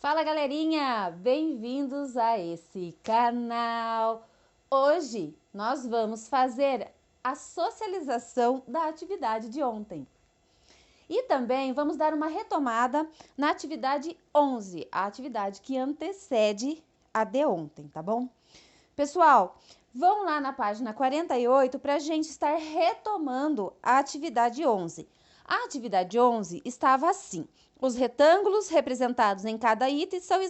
Fala galerinha, bem-vindos a esse canal. Hoje nós vamos fazer a socialização da atividade de ontem. E também vamos dar uma retomada na atividade 11, a atividade que antecede a de ontem, tá bom? Pessoal, vão lá na página 48 para a gente estar retomando a atividade 11. A atividade 11 estava assim: os retângulos representados em cada item são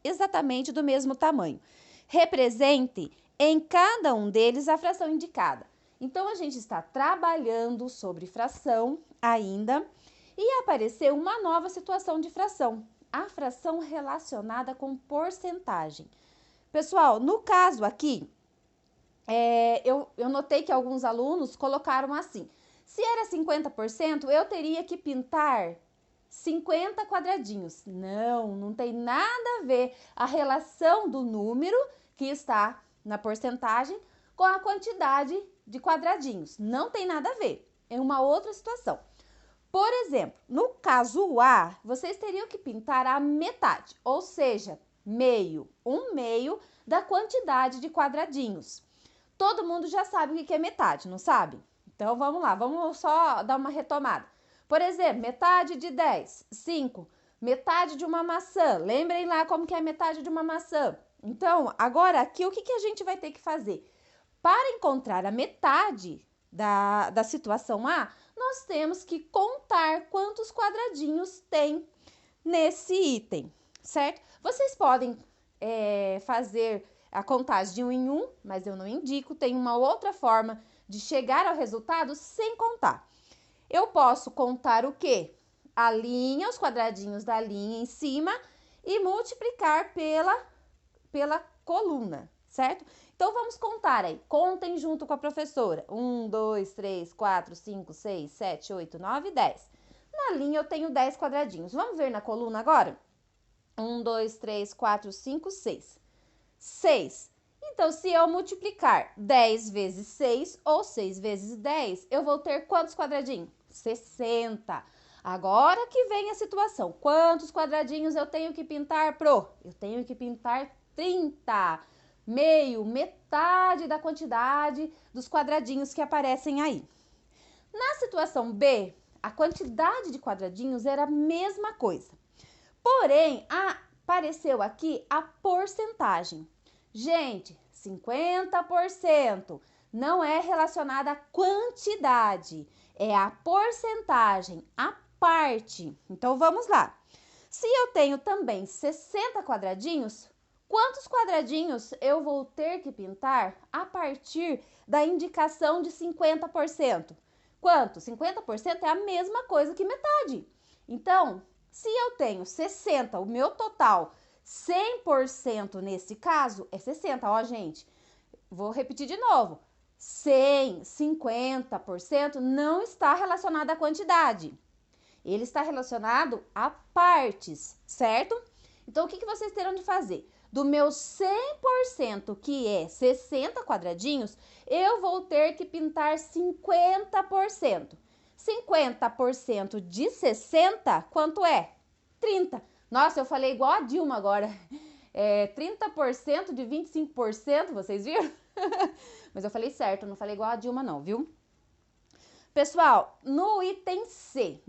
exatamente do mesmo tamanho. Represente em cada um deles a fração indicada. Então, a gente está trabalhando sobre fração ainda e apareceu uma nova situação de fração, a fração relacionada com porcentagem. Pessoal, no caso aqui, eu notei que alguns alunos colocaram assim: se era 50%, eu teria que pintar 50 quadradinhos. Não tem nada a ver a relação do número que está na porcentagem com a quantidade de quadradinhos. Não tem nada a ver. É uma outra situação. Por exemplo, no caso A, vocês teriam que pintar a metade, ou seja, um meio da quantidade de quadradinhos. Todo mundo já sabe o que é metade, não sabe? Então, vamos lá, vamos só dar uma retomada. Por exemplo, metade de 10, 5. Metade de uma maçã. Lembrem lá como que é metade de uma maçã. Então, agora aqui, o que a gente vai ter que fazer? Para encontrar a metade da situação A, nós temos que contar quantos quadradinhos tem nesse item, certo? Vocês podem fazer a contagem de 1 em 1, mas eu não indico. Tem uma outra forma de chegar ao resultado sem contar. Eu posso contar o quê? A linha, os quadradinhos da linha em cima e multiplicar pela coluna, certo? Então, vamos contar aí. Contem junto com a professora. 1, 2, 3, 4, 5, 6, 7, 8, 9, 10. Na linha eu tenho 10 quadradinhos. Vamos ver na coluna agora? 1, 2, 3, 4, 5, 6. 6. Então, se eu multiplicar 10 vezes 6 ou 6 vezes 10, eu vou ter quantos quadradinhos? 60. Agora que vem a situação. Quantos quadradinhos eu tenho que pintar, Pro? Eu tenho que pintar 30. Metade da quantidade dos quadradinhos que aparecem aí. Na situação B, a quantidade de quadradinhos era a mesma coisa. Porém, apareceu aqui a porcentagem. Gente, 50% não é relacionada à quantidade, é a porcentagem, a parte. Então, vamos lá. Se eu tenho também 60 quadradinhos, quantos quadradinhos eu vou ter que pintar a partir da indicação de 50%? Quanto? 50% é a mesma coisa que metade. Então, se eu tenho 60, o meu total 100% nesse caso é 60, ó, gente. Vou repetir de novo. 100, 50% não está relacionado à quantidade. Ele está relacionado a partes, certo? Então, o que vocês terão de fazer? Do meu 100%, que é 60 quadradinhos, eu vou ter que pintar 50%. 50% de 60, quanto é? 30. Nossa, eu falei igual a Dilma agora. 30% de 25%, vocês viram? Mas eu falei certo, não falei igual a Dilma não, viu? Pessoal, no item C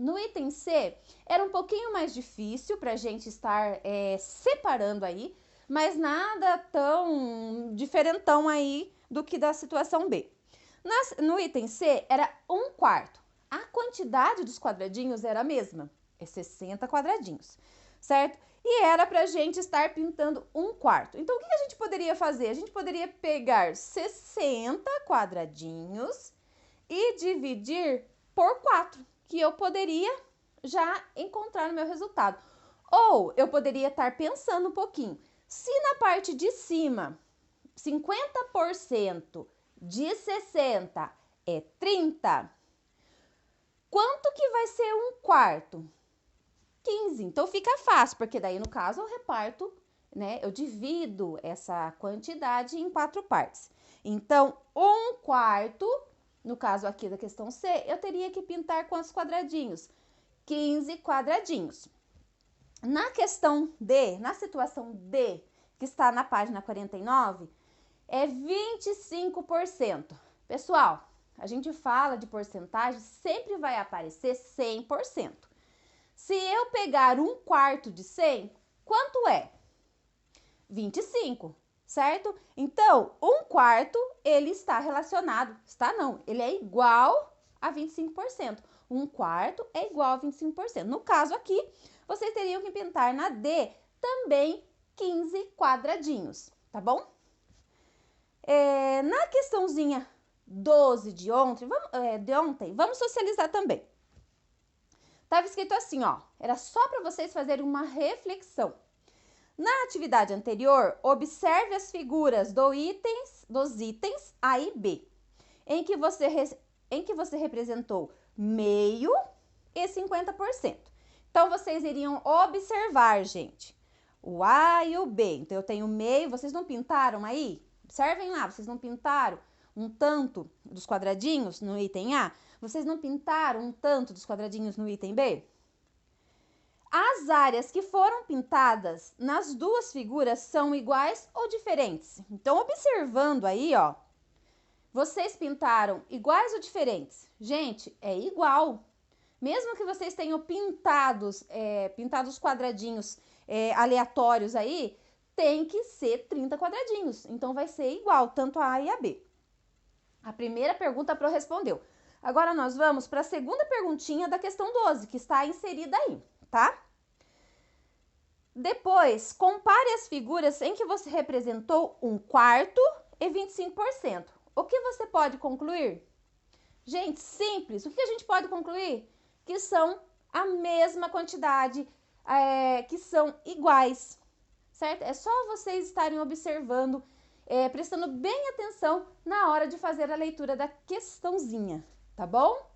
era um pouquinho mais difícil para a gente estar separando aí, mas nada tão diferentão aí do que da situação B. No item C era 1/4. A quantidade dos quadradinhos era a mesma, é 60 quadradinhos, certo? E era para a gente estar pintando 1/4. Então, o que a gente poderia fazer? A gente poderia pegar 60 quadradinhos e dividir por 4, que eu poderia já encontrar no meu resultado. Ou eu poderia estar pensando um pouquinho. Se na parte de cima, 50% de 60 é 30, quanto que vai ser 1/4? 15. Então, fica fácil, porque daí, no caso, eu reparto, né? Eu divido essa quantidade em 4 partes. Então, 1/4, no caso aqui da questão C, eu teria que pintar quantos quadradinhos? 15 quadradinhos. Na questão D, na situação D, que está na página 49, é 25%. Pessoal, a gente fala de porcentagem, sempre vai aparecer 100%. Se eu pegar 1/4 de 100, quanto é? 25, certo? Então, 1/4, ele está relacionado, está não, ele é igual a 25%. 1/4 é igual a 25%. No caso aqui, vocês teriam que pintar na D também 15 quadradinhos, tá bom? Na questãozinha 12 de ontem, vamos socializar também. Estava escrito assim, ó, era só para vocês fazerem uma reflexão. Na atividade anterior, observe as figuras dos itens A e B, em que você representou meio e 50%. Então, vocês iriam observar, gente, o A e o B. Então, eu tenho meio, vocês não pintaram aí? Observem lá, vocês não pintaram um tanto dos quadradinhos no item A? Vocês não pintaram um tanto dos quadradinhos no item B? As áreas que foram pintadas nas duas figuras são iguais ou diferentes? Então, observando aí, ó, vocês pintaram iguais ou diferentes? Gente, é igual. Mesmo que vocês tenham pintado os quadradinhos aleatórios aí, tem que ser 30 quadradinhos. Então, vai ser igual, tanto a A e a B. A primeira pergunta Pro respondeu. Agora, nós vamos para a segunda perguntinha da questão 12, que está inserida aí, tá? Depois, compare as figuras em que você representou 1/4 e 25%. O que você pode concluir? Gente, simples. O que a gente pode concluir? Que são a mesma quantidade, que são iguais, certo? É só vocês estarem observando, prestando bem atenção na hora de fazer a leitura da questãozinha, tá bom?